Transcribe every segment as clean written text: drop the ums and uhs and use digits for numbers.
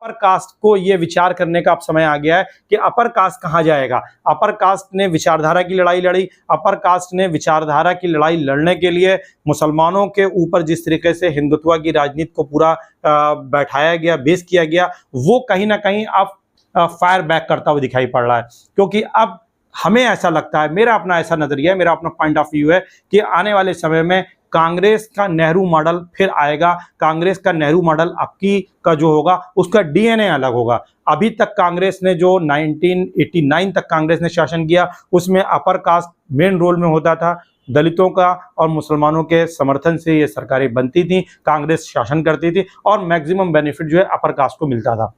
Upper caste को ये विचार करने का अब समय आ गया है कि अपर कास्ट कहाँ जाएगा। अपर कास्ट ने विचारधारा की लड़ाई लड़ी, अपर कास्ट ने विचारधारा की लड़ाई लड़ने के लिए मुसलमानों के ऊपर जिस तरीके से हिंदुत्व की राजनीति को पूरा बैठाया गया, बेस किया गया, वो कहीं ना कहीं अब फायर बैक करता हुआ दिखाई पड़ रहा है। क्योंकि अब हमें ऐसा लगता है, मेरा अपना ऐसा नजरिया है, मेरा अपना पॉइंट ऑफ व्यू है कि आने वाले समय में कांग्रेस का नेहरू मॉडल फिर आएगा। कांग्रेस का नेहरू मॉडल आपकी का जो होगा उसका डीएनए अलग होगा। अभी तक कांग्रेस ने जो 1989 तक कांग्रेस ने शासन किया, उसमें अपर कास्ट मेन रोल में होता था। दलितों का और मुसलमानों के समर्थन से ये सरकारें बनती थी, कांग्रेस शासन करती थी और मैक्सिमम बेनिफिट जो है अपर कास्ट को मिलता था।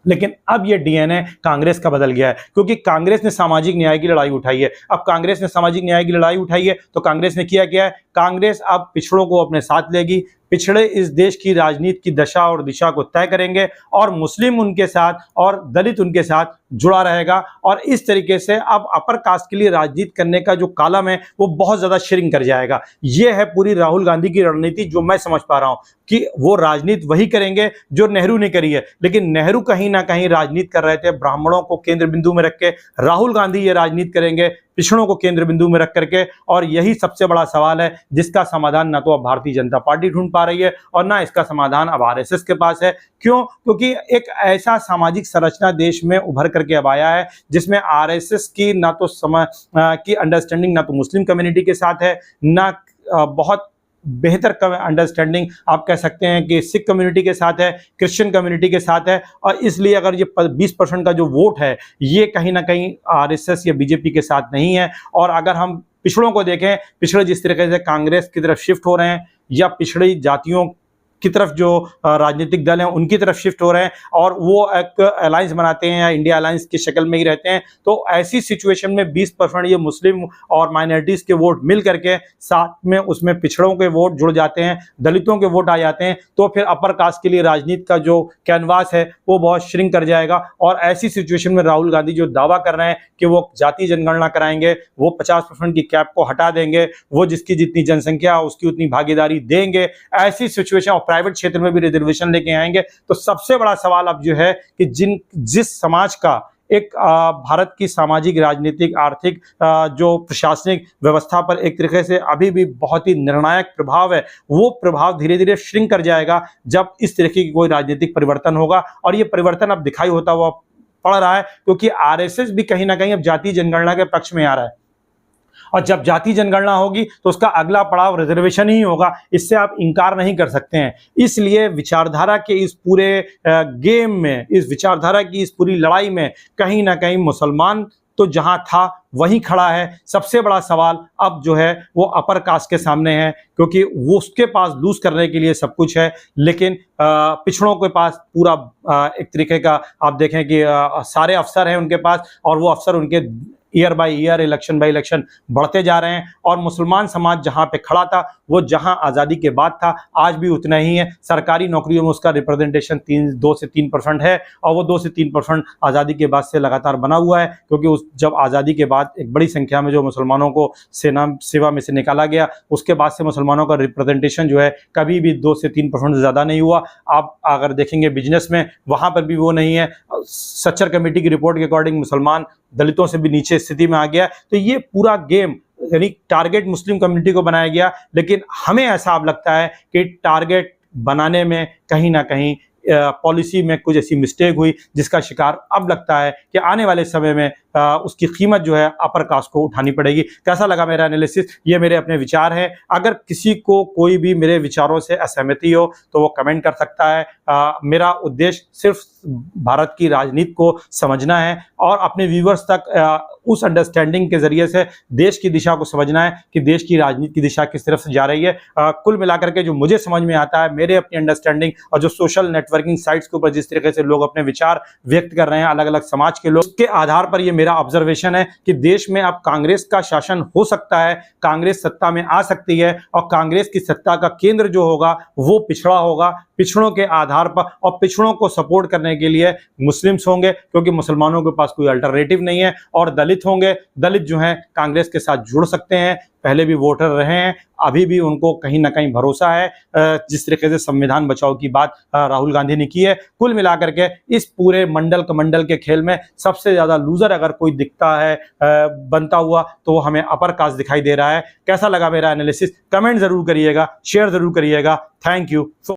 लेकिन अब ये डीएनए कांग्रेस का बदल गया है, क्योंकि कांग्रेस ने सामाजिक न्याय की लड़ाई उठाई है। अब कांग्रेस ने सामाजिक न्याय की लड़ाई उठाई है तो कांग्रेस ने किया क्या है, कांग्रेस अब पिछड़ों को अपने साथ लेगी। पिछड़े इस देश की राजनीति की दशा और दिशा को तय करेंगे और मुस्लिम उनके साथ और दलित उनके साथ जुड़ा रहेगा। और इस तरीके से अब अपर कास्ट के लिए राजनीति करने का जो कालम है वो बहुत ज्यादा श्रिंक कर जाएगा। ये है पूरी राहुल गांधी की रणनीति, जो मैं समझ पा रहा हूं कि वो राजनीति वही करेंगे जो नेहरू ने करी है। लेकिन नेहरू कहीं ना कहीं राजनीति कर रहे थे ब्राह्मणों को केंद्र बिंदु में रख के, राहुल गांधी ये राजनीति करेंगे पिछड़ों को केंद्र बिंदु में रख करके। और यही सबसे बड़ा सवाल है जिसका समाधान ना तो अब भारतीय जनता पार्टी ढूंढ पा रही है और ना इसका समाधान अब आरएसएस के पास है। क्यों? क्योंकि एक ऐसा सामाजिक संरचना देश में उभर करके अब आया है जिसमें आरएसएस की ना तो की अंडरस्टैंडिंग ना तो मुस्लिम कम्युनिटी के साथ है, ना बहुत बेहतर अंडरस्टैंडिंग आप कह सकते हैं कि सिख कम्युनिटी के साथ है, क्रिश्चियन कम्युनिटी के साथ है। और इसलिए अगर ये 20% का जो वोट है ये कहीं ना कहीं आरएसएस या बीजेपी के साथ नहीं है। और अगर हम पिछड़ों को देखें, पिछड़े जिस तरीके से कांग्रेस की तरफ शिफ्ट हो रहे हैं या पिछड़ी जातियों की तरफ जो राजनीतिक दल हैं उनकी तरफ शिफ्ट हो रहे हैं और वो एक अलायंस बनाते हैं या इंडिया अलायंस की शक्ल में ही रहते हैं, तो ऐसी सिचुएशन में 20% ये मुस्लिम और माइनॉरिटीज के वोट मिल करके साथ में उसमें पिछड़ों के वोट जुड़ जाते हैं, दलितों के वोट आ जाते हैं, तो फिर अपर कास्ट के लिए राजनीति का जो कैनवास है वो बहुत श्रिंक कर जाएगा। और ऐसी सिचुएशन में राहुल गांधी जो दावा कर रहे हैं कि वो जाति जनगणना कराएंगे, वो 50% की कैप को हटा देंगे, वो जिसकी जितनी जनसंख्या उसकी उतनी भागीदारी देंगे, ऐसी सिचुएशन प्राइवेट क्षेत्र में भी रिजर्वेशन लेके आएंगे, तो सबसे बड़ा सवाल अब जो है कि जिस समाज का एक भारत की सामाजिक, राजनीतिक, आर्थिक जो प्रशासनिक व्यवस्था पर एक तरीके से अभी भी बहुत ही निर्णायक प्रभाव है, वो प्रभाव धीरे धीरे श्रिंक कर जाएगा जब इस तरीके की कोई राजनीतिक परिवर्तन होगा। और ये परिवर्तन अब दिखाई होता हुआ पड़ रहा है, क्योंकि आरएसएस भी कहीं ना कहीं अब जातीय जनगणना के पक्ष में आ रहा है। और जब जाति जनगणना होगी तो उसका अगला पड़ाव रिजर्वेशन ही होगा, इससे आप इंकार नहीं कर सकते हैं। इसलिए विचारधारा के इस पूरे गेम में, इस विचारधारा की इस पूरी लड़ाई में कहीं ना कहीं मुसलमान तो जहां था वहीं खड़ा है। सबसे बड़ा सवाल अब जो है वो अपर कास्ट के सामने है, क्योंकि वो उसके पास लूज करने के लिए सब कुछ है, लेकिन पिछड़ों के पास पूरा एक तरीके का आप देखें कि सारे अफसर हैं उनके पास, और वो अफसर उनके year by year, election by election बढ़ते जा रहे हैं। और मुसलमान समाज जहां पे खड़ा था, वो जहां आज़ादी के बाद था, आज भी उतना ही है। सरकारी नौकरियों में उसका रिप्रेजेंटेशन 2 से 3% है, और वो 2 से 3% आज़ादी के बाद से लगातार बना हुआ है, क्योंकि उस जब आज़ादी के बाद एक बड़ी संख्या में जो मुसलमानों को सेवा में से निकाला गया, उसके बाद से मुसलमानों का रिप्रेजेंटेशन जो है कभी भी 2 से 3% से ज़्यादा नहीं हुआ। आप अगर देखेंगे बिजनेस में, वहाँ पर भी वो नहीं है। सच्चर कमेटी की रिपोर्ट के अकॉर्डिंग मुसलमान दलितों से भी नीचे स्थिति में आ गया। तो ये पूरा गेम यानी टारगेट मुस्लिम कम्युनिटी को बनाया गया, लेकिन हमें ऐसा अब लगता है कि टारगेट बनाने में कहीं ना कहीं पॉलिसी में कुछ ऐसी मिस्टेक हुई, जिसका शिकार अब लगता है कि आने वाले समय में उसकी कीमत जो है अपर कास्ट को उठानी पड़ेगी। कैसा लगा मेरा एनालिसिस? ये मेरे अपने विचार हैं। अगर किसी को कोई भी मेरे विचारों से असहमति हो तो वो कमेंट कर सकता है। मेरा उद्देश्य सिर्फ भारत की राजनीति को समझना है और अपने व्यूवर्स तक उस अंडरस्टैंडिंग के जरिए से देश की दिशा को समझना है कि देश की राजनीति की दिशा किस तरफ से जा रही है। कुल मिलाकर के जो मुझे समझ में आता है, मेरे अपनी अंडरस्टैंडिंग और जो सोशल नेटवर्किंग साइट्स के ऊपर जिस तरीके से लोग अपने विचार व्यक्त कर रहे हैं, अलग अलग समाज के लोग, उसके आधार पर ये मेरा ऑब्जर्वेशन है कि देश में अब कांग्रेस का शासन हो सकता है, कांग्रेस सत्ता में आ सकती है, और कांग्रेस की सत्ता का केंद्र जो होगा वो पिछड़ा होगा। पिछड़ों के आधार पर, और पिछड़ों को सपोर्ट करने के लिए मुस्लिम्स होंगे, क्योंकि मुसलमानों के पास कोई अल्टरनेटिव नहीं है, और दलित दलित होंगे, दलित जो हैं कांग्रेस के साथ जुड़ सकते हैं, पहले भी वोटर रहे हैं, अभी भी उनको कहीं ना कहीं भरोसा है। जिस तरीके से संविधान बचाओ की बात राहुल गांधी ने की है, कुल मिलाकर के इस पूरे मंडल कमंडल के खेल में सबसे ज्यादा लूजर अगर कोई दिखता है बनता हुआ, तो वो हमें अपर कास्ट दिखाई दे रहा है। कैसा लगा मेरा एनालिसिस, कमेंट जरूर करिएगा, शेयर जरूर करिएगा। Thank you.